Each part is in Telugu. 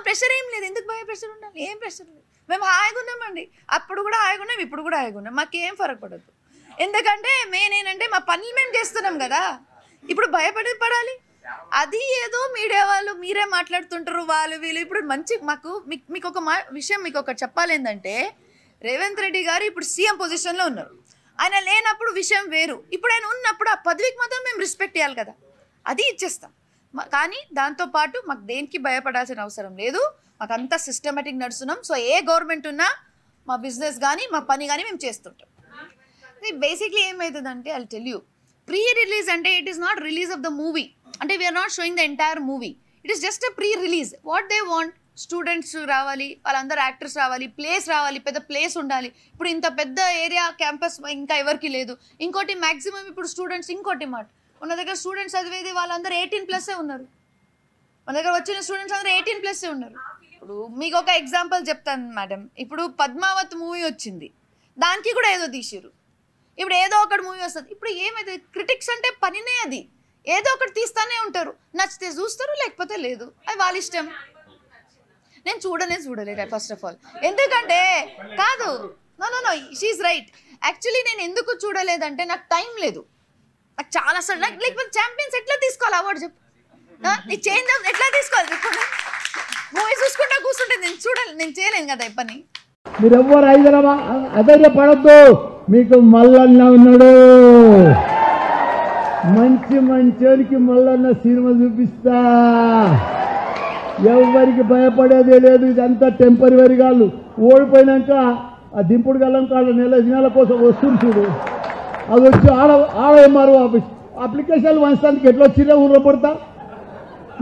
ప్రెషర్ ఏం లేదు. ఎందుకు భయ ప్రెషర్ ఉండాలి? ఏం ప్రెషర్ లేదు. మేము హాయిగా ఉన్నామండి. అప్పుడు కూడా హాయిగా ఉన్నాం, ఇప్పుడు కూడా హాయిగా ఉన్నాం. మాకేం ఫరక్ పడదు. ఎందుకంటే మెయిన్ ఏంటంటే మా పనులు మేము చేస్తున్నాం కదా. ఇప్పుడు పడాలి. అది ఏదో మీడియా వాళ్ళు మీరే మాట్లాడుతుంటారు, వాళ్ళు వీళ్ళు. ఇప్పుడు మంచి మీకు ఒక విషయం మీకు ఒకటి చెప్పాలి. ఏంటంటే రేవంత్ రెడ్డి గారు ఇప్పుడు సీఎం పొజిషన్లో ఉన్నారు. ఆయన లేనప్పుడు విషయం వేరు. ఇప్పుడు ఆయన ఉన్నప్పుడు ఆ పదవికి మాత్రం మేము రెస్పెక్ట్ ఇవ్వాలి కదా, అది ఇచ్చేస్తాం. కానీ దాంతోపాటు మాకు దేనికి భయపడాల్సిన అవసరం లేదు. మాకు అంతా సిస్టమేటిక్ నడుస్తున్నాం. సో ఏ గవర్నమెంట్ ఉన్నా మా బిజినెస్ కానీ మా పని కానీ మేము చేస్తుంటాం. బేసిక్లీ ఏమవుతుందంటే I tell you, pre release అంటే it is not release of the movie. అంటే we are not showing the entire movie. It is just a pre release. What they want, students రావాలి, వాళ్ళందరూ యాక్టర్స్ రావాలి, ప్లేస్ రావాలి, పెద్ద ప్లేస్ ఉండాలి. ఇప్పుడు ఇంత పెద్ద ఏరియా క్యాంపస్ ఇంకా ఎవరికి లేదు. ఇంకోటి మ్యాక్సిమం ఇప్పుడు స్టూడెంట్స్, ఇంకోటి మాట మన దగ్గర స్టూడెంట్స్ చదివేది వాళ్ళందరూ 18+ ఉన్నారు. మన దగ్గర వచ్చిన స్టూడెంట్స్ అందరూ 18+ ఉన్నారు. ఇప్పుడు మీకు ఒక ఎగ్జాంపుల్ చెప్తాను మేడం. ఇప్పుడు పద్మావత్ మూవీ వచ్చింది, దానికి కూడా ఏదో తీసిరు. ఇప్పుడు ఏదో ఒకటి మూవీ వస్తుంది. ఇప్పుడు ఏమైతే క్రిటిక్స్ అంటే పనినే అది, ఏదో ఒకటి తీస్తానే ఉంటారు. నచ్చితే చూస్తారు, లేకపోతే లేదు. అది వాళ్ళ ఇష్టం. నేను చూడలేదు ఫస్ట్ ఆఫ్ ఆల్. ఎందుకంటే కాదు, నో షీఈస్ రైట్. యాక్చువల్లీ నేను ఎందుకు చూడలేదంటే నాకు టైం లేదు. నాకు చాలా సడన్, లేకపోతే ఛాంపియన్స్ ఎట్లా తీసుకోవాలి అవార్డు చెప్పు, నీ చేంజ్ ఎట్లా తీసుకోవాలి చెప్పు. మూవీ చూసుకుంటా కూర్చుంటే నేను చేయలేను కదా ఈ పని. మీరు ఎవ్వరు అధైర్యపడద్దు. మీకు మల్లన్న ఉన్నాడు. మంచోనికి మల్లన్న సినిమా చూపిస్తా. ఎవరికి భయపడేదే లేదు. ఇదంతా టెంపరీ కాదు. ఓడిపోయినాక ఆ దింపుడు గల్లం కాడ నెల దినాల కోసం వస్తుంది చూడు, అది వచ్చి ఆడ ఆఫీస్ అప్లికేషన్లు వంచడానికి ఎట్లా వచ్చిందో ఊళ్ళో పడతా.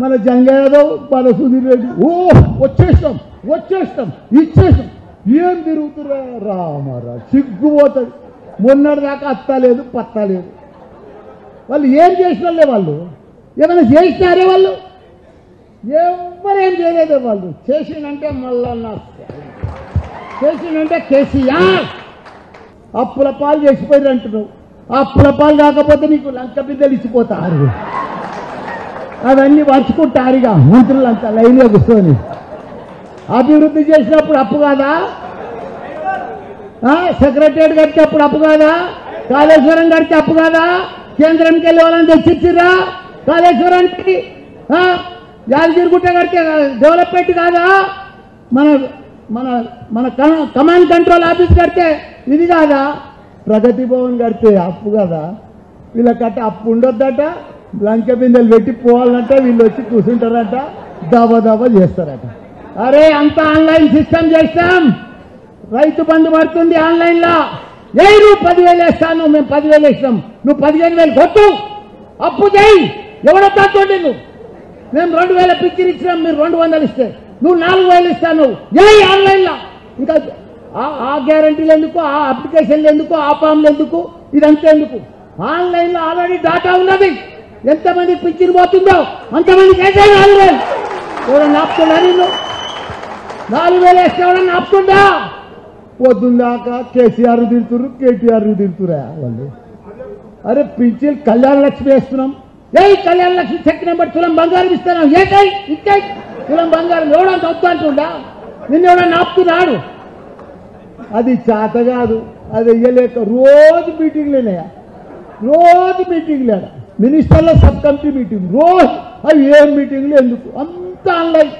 మన జంగయాదవ్, మన సుధీర్ రెడ్డి వచ్చేస్తాం ఇచ్చేస్తాం. ఏం తిరుగుతురా రామారా, సిగ్గుపోతుంది. మొన్నటిదాకా అత్తలేదు పత్తలేదు. వాళ్ళు ఏం చేసినారే, వాళ్ళు ఏమైనా చేసినారే? వాళ్ళు ఎవరేం చేయలేదే. వాళ్ళు చేసిందంటే మల్లన్న, చేసిందంటే కేసీఆర్. అప్పుల పాలు చేసిపోయారు అంటున్నావు. అప్పుల పాలు కాకపోతే నీకు లంక బిడ్డలు ఇచ్చిపోతారు. అవన్నీ పంచుకుంటారుగా మంత్రులంతా లైన్లో కూర్చొని. అభివృద్ధి చేసినప్పుడు అప్పు కాదా? సెక్రటరియట్ కడితే అప్పుడు అప్పు కాదా? కాళేశ్వరం కడితే అప్పు కాదా? కేంద్రంకి వెళ్ళి వాళ్ళని తెచ్చిచ్చిరా కాళేశ్వరానికి? యాదగిరిగుట్ట కడితే డెవలప్మెంట్ కాదా? మన మన మన కమాండ్ కంట్రోల్ ఆఫీస్ కడితే ఇది కాదా? ప్రగతి భవన్ కడితే అప్పు కదా? వీళ్ళకట్ట అప్పు ఉండొద్దట. లంక బిందెలు పెట్టి పోవాలంట. వీళ్ళు వచ్చి కూర్చుంటారట, దబా చేస్తారట. అరే అంతా ఆన్లైన్ సిస్టమ్ చేస్తాం. రైతు బంధు పడుతుంది ఆన్లైన్లో. నువ్వు 10,000 వేస్తాను, మేము 10,000 వేస్తాం, నువ్వు 15,000 కొట్టు, అప్పు చేయి. ఎవడొద్దా చూడండి. మేము 2,000 పిక్చర్ ఇచ్చినాం, మీరు 200 ఇస్తే నువ్వు 4,000 ఇస్తాను. ఆన్లైన్లో ఇంకా ఆ గ్యారంటీలు ఎందుకు, ఆ అప్లికేషన్లు ఎందుకు, ఆ ఫామ్లు ఎందుకు, ఇదంతా ఎందుకు? ఆన్లైన్లో ఆల్రెడీ డాటా ఉన్నది. ఎంతమంది పిక్చర్ పోతుందో అంతమందికి వేసే 4,000. ఎవరన్నా ఆపుతున్నా? నిన్ను 4,000 వేస్తే ఎవరన్నా ఆపుతుందా? పొద్దుందాకా కేసీఆర్ తిడుతురు, కేటీఆర్ తిడుతురా వాళ్ళు. అరే పింఛన్ కళ్యాణ లక్ష్మి వేస్తున్నాం. కళ్యాణ లక్ష్మి చెక్ నెంబర్ తులం బంగారం ఇస్తున్నాం. ఇచ్చే తులం బంగారం ఎవడంత వద్దు అంటుండా? నిన్ను ఎవడన్నా ఆపుతున్నాడు? అది చేత కాదు, అది వెయ్యలేక రోజు మీటింగ్లేనాయా, రోజు మీటింగ్లే. మినిస్టర్ల సబ్ కమిటీ మీటింగ్ రోజు. అవి ఏం మీటింగ్లు ఎందుకు? అంత ఆన్లైన్.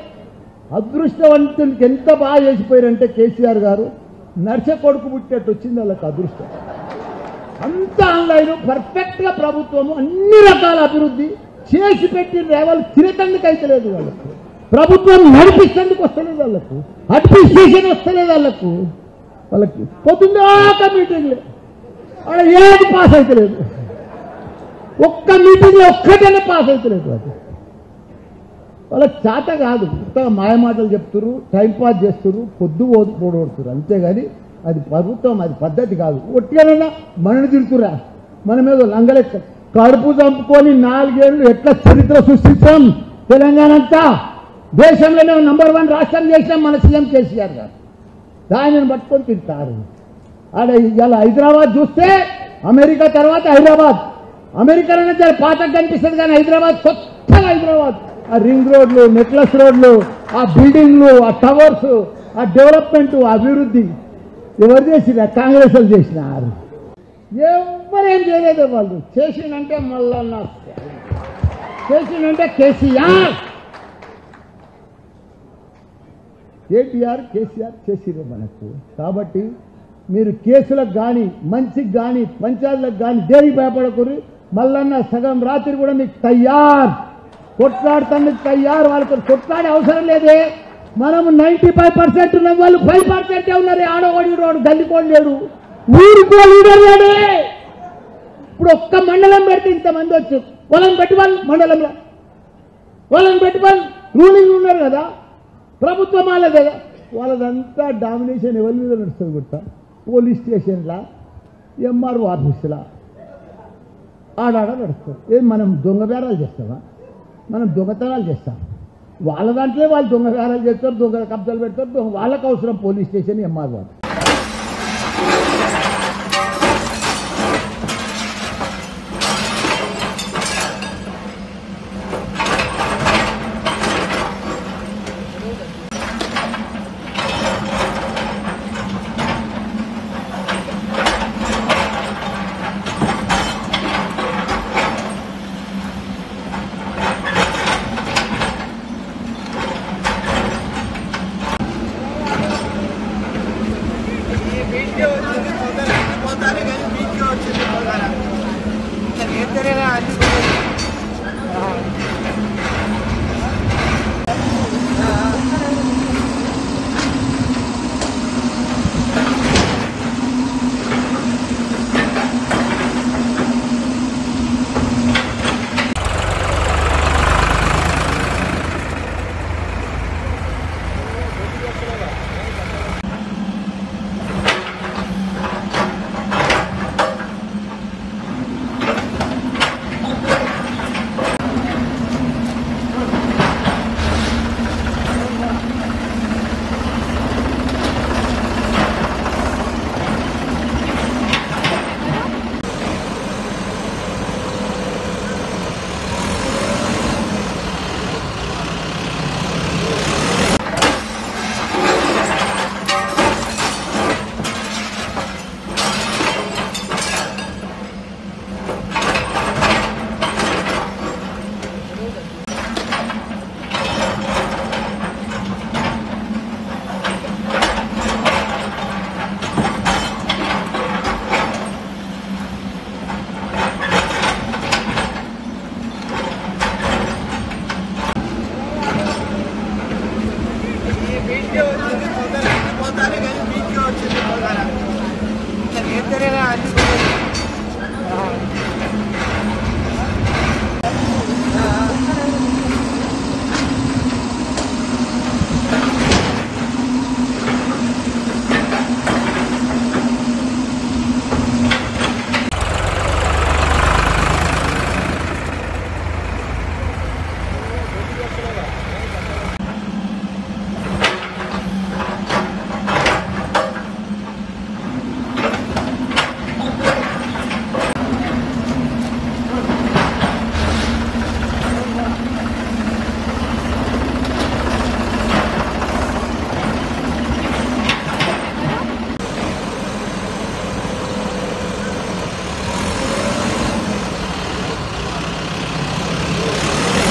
అదృష్టవంతునికి ఎంత బాగా చేసిపోయారంటే కేసీఆర్ గారు నర్స కొడుకు పుట్టేట్టు వచ్చింది వాళ్ళకి అదృష్టం. అంత ఆన్లైన్ పర్ఫెక్ట్గా ప్రభుత్వము అన్ని రకాల అభివృద్ధి చేసి పెట్టిన వాళ్ళు తినటందుకు అయితే లేదు. వాళ్ళకు ప్రభుత్వం నడిపిస్తేందుకు వస్తలేదు. వాళ్ళకు అడ్మినిస్ట్రేషన్ వస్తలేదు. వాళ్ళకి పొద్దున్నాక మీటింగ్లే. అక్కడ ఏది పాస్ అవుతలేదు. ఒక్క మీటింగ్లో ఒక్కటైనా పాస్ అవుతలేదు. వాళ్ళకి చేత కాదు. కొత్తగా మాయమాటలు చెప్తున్నారు, టైంపాస్ చేస్తున్నారు, పొద్దు పోడొడుతున్నారు. అంతేగాని అది ప్రభుత్వం, అది పద్ధతి కాదు. ఒట్టిగానైనా మనని తిడుతురా, మన మీద లంగలెక్క కడుపు చంపుకొని 4 ఏళ్ళు ఎట్లా చరిత్ర సృష్టించాం. తెలంగాణ అంతా దేశంలోనే నంబర్ 1 రాష్ట్రం చేసినాం మన సీఎం కేసీఆర్ గారు. దానిని పట్టుకొని తింటారు. ఆడ ఇలా హైదరాబాద్ చూస్తే అమెరికా తర్వాత హైదరాబాద్. అమెరికాలోనే పాతకు కనిపిస్తుంది కానీ హైదరాబాద్ కొత్తగా హైదరాబాద్ ఆ రింగ్ రోడ్లు, నెక్లెస్ రోడ్లు, ఆ బిల్డింగ్లు, ఆ టవర్స్, ఆ డెవలప్మెంట్, అభివృద్ధి ఎవరు చేసినా? కాంగ్రెస్ వాళ్ళు చేసినారు. ఎవరేం చేయలేదు. వాళ్ళు చేసిందంటే మళ్ళా చేసిందంటే కేసీఆర్, కేటీఆర్, కేసీఆర్ చేసిరే మనకు. కాబట్టి మీరు కేసులకు కానీ, మంచికి కానీ, పంచాయతీలకు కానీ దేనికి భయపడకూరి. మళ్ళన్న సగం రాత్రి కూడా మీకు తయారు, కొట్లాడుతానికి తయారు. వాళ్ళతో కొట్లాడే అవసరం లేదే. మనము 95% ఉన్న వాళ్ళు 5% ఉన్నారు. ఆడవాడి రోడ్డు గల్లికోడు లేడు, ఊరికో లీడర్ లేడే. ఇప్పుడు ఒక్క మండలం పెడితే ఇంతమంది వచ్చు. వాళ్ళని పెట్టి వాళ్ళు మండలంలో వాళ్ళని పెట్టి వాళ్ళు రూలింగ్ ఉన్నారు కదా, ప్రభుత్వం వాళ్ళదే కదా. వాళ్ళదంతా డామినేషన్ ఎవరి మీద నడుస్తుంది గుర్తా? పోలీస్ స్టేషన్లా, ఎంఆర్ఓ ఆఫీసులా, ఆడాడ నడుస్తుంది. ఏం మనం దొంగ బేరాలు చేస్తామా? మనం దొంగతనాలు చేస్తాం. వాళ్ళ దాంట్లో వాళ్ళు దొంగ బేరాలు చేస్తారు, దొంగ కబ్జాలు పెడతారు. వాళ్ళకు అవసరం పోలీస్ స్టేషన్, ఎంఆర్ఓ.